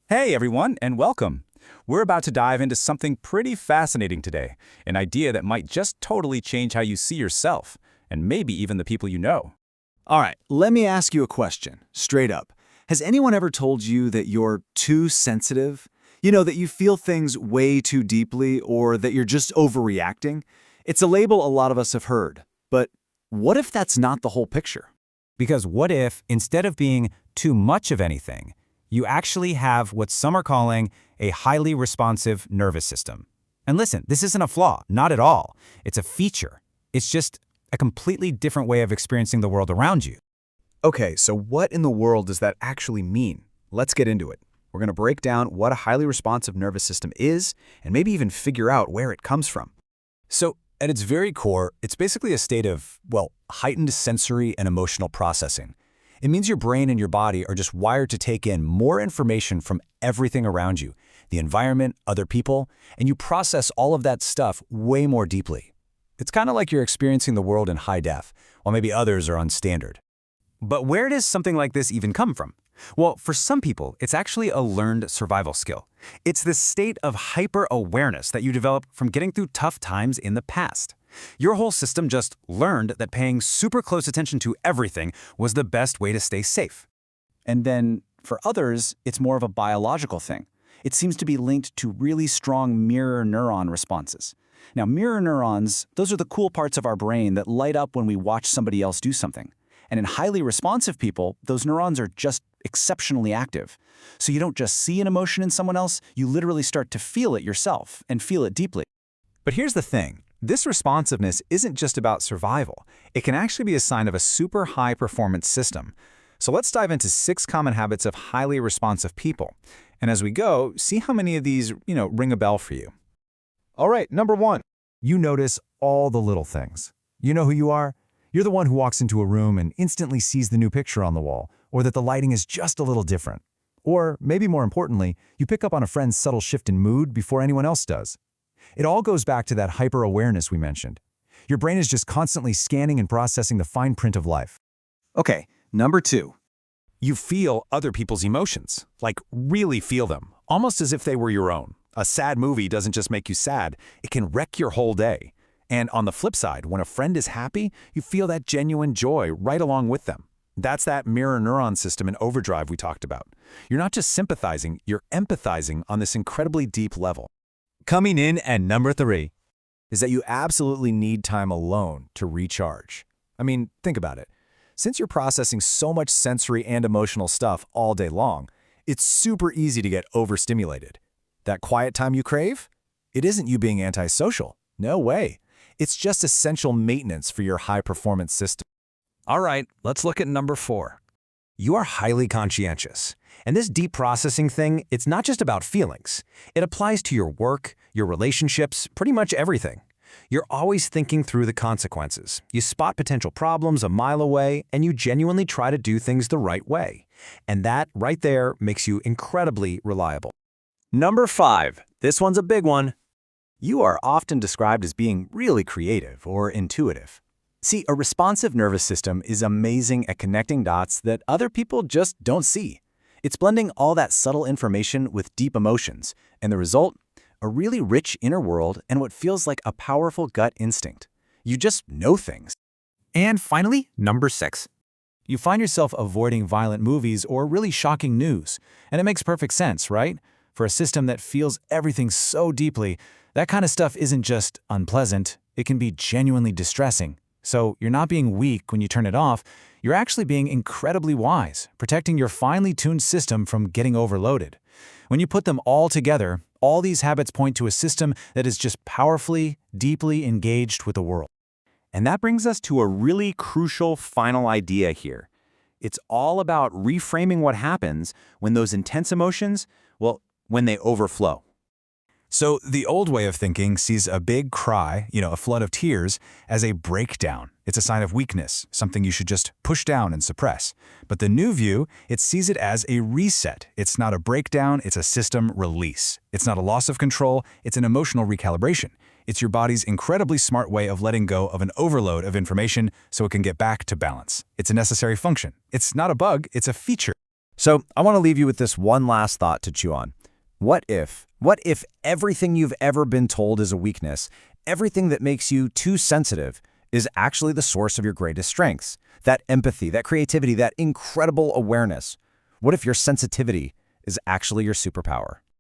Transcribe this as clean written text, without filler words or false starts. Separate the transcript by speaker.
Speaker 1: Hey everyone, and welcome. We're about to dive into something pretty fascinating today, an idea that might just totally change how you see yourself, and maybe even the people you know.
Speaker 2: All right, let me ask you a question, straight up. Has anyone ever told you that you're too sensitive? You know, that you feel things way too deeply or that you're just overreacting? It's a label a lot of us have heard. But what if that's not the whole picture?
Speaker 3: Because what if, instead of being too much of anything, you actually have what some are calling a highly responsive nervous system? And listen, this isn't a flaw, not at all. It's a feature. It's just a completely different way of experiencing the world around you.
Speaker 2: Okay, so what in the world does that actually mean? Let's get into it. We're going to break down what a highly responsive nervous system is and maybe even figure out where it comes from.
Speaker 3: So, at its very core, it's basically a state of, well, heightened sensory and emotional processing. It means your brain and your body are just wired to take in more information from everything around you, the environment, other people, and you process all of that stuff way more deeply. It's kind of like you're experiencing the world in high def, while maybe others are on standard. But where does something like this even come from? Well, for some people, it's actually a learned survival skill. It's this state of hyper-awareness that you develop from getting through tough times in the past. Your whole system just learned that paying super close attention to everything was the best way to stay safe.
Speaker 2: And then, for others, it's more of a biological thing. It seems to be linked to really strong mirror neuron responses. Now, mirror neurons, those are the cool parts of our brain that light up when we watch somebody else do something. And in highly responsive people, those neurons are just exceptionally active. So you don't just see an emotion in someone else, you literally start to feel it yourself and feel it deeply.
Speaker 4: But here's the thing. This responsiveness isn't just about survival. It can actually be a sign of a super high-performance system. So let's dive into 6 common habits of highly responsive people. And as we go, see how many of these, ring a bell for you. All right, number 1. You notice all the little things. You know who you are? You're the one who walks into a room and instantly sees the new picture on the wall, or that the lighting is just a little different. Or, maybe more importantly, you pick up on a friend's subtle shift in mood before anyone else does. It all goes back to that hyper-awareness we mentioned. Your brain is just constantly scanning and processing the fine print of life.
Speaker 2: Okay, number 2.
Speaker 1: You feel other people's emotions, like really feel them, almost as if they were your own. A sad movie doesn't just make you sad, it can wreck your whole day. And on the flip side, when a friend is happy, you feel that genuine joy right along with them. That's that mirror neuron system in overdrive we talked about. You're not just sympathizing, you're empathizing on this incredibly deep level.
Speaker 4: Coming in at number 3 is that you absolutely need time alone to recharge. I mean, think about it. Since you're processing so much sensory and emotional stuff all day long, it's super easy to get overstimulated. That quiet time you crave? It isn't you being antisocial. No way. It's just essential maintenance for your high-performance system.
Speaker 3: All right, let's look at number 4. You are highly conscientious. And this deep processing thing, it's not just about feelings. It applies to your work, your relationships, pretty much everything. You're always thinking through the consequences. You spot potential problems a mile away, and you genuinely try to do things the right way. And that, right there, makes you incredibly reliable.
Speaker 2: Number 5. This one's a big one. You are often described as being really creative or intuitive. See, a responsive nervous system is amazing at connecting dots that other people just don't see. It's blending all that subtle information with deep emotions, and the result? A really rich inner world and what feels like a powerful gut instinct. You just know things.
Speaker 3: And finally, number 6.
Speaker 4: You find yourself avoiding violent movies or really shocking news. And it makes perfect sense, right? For a system that feels everything so deeply, that kind of stuff isn't just unpleasant, it can be genuinely distressing. So you're not being weak when you turn it off, you're actually being incredibly wise, protecting your finely tuned system from getting overloaded. When you put them all together, all these habits point to a system that is just powerfully, deeply engaged with the world.
Speaker 1: And that brings us to a really crucial final idea here. It's all about reframing what happens when those intense emotions, when they overflow.
Speaker 4: So the old way of thinking sees a big cry, a flood of tears, as a breakdown. It's a sign of weakness, something you should just push down and suppress. But the new view, it sees it as a reset. It's not a breakdown, it's a system release. It's not a loss of control, it's an emotional recalibration. It's your body's incredibly smart way of letting go of an overload of information so it can get back to balance. It's a necessary function. It's not a bug, it's a feature.
Speaker 2: So I want to leave you with this one last thought to chew on. What if everything you've ever been told is a weakness, everything that makes you too sensitive, is actually the source of your greatest strengths? That empathy, that creativity, that incredible awareness. What if your sensitivity is actually your superpower?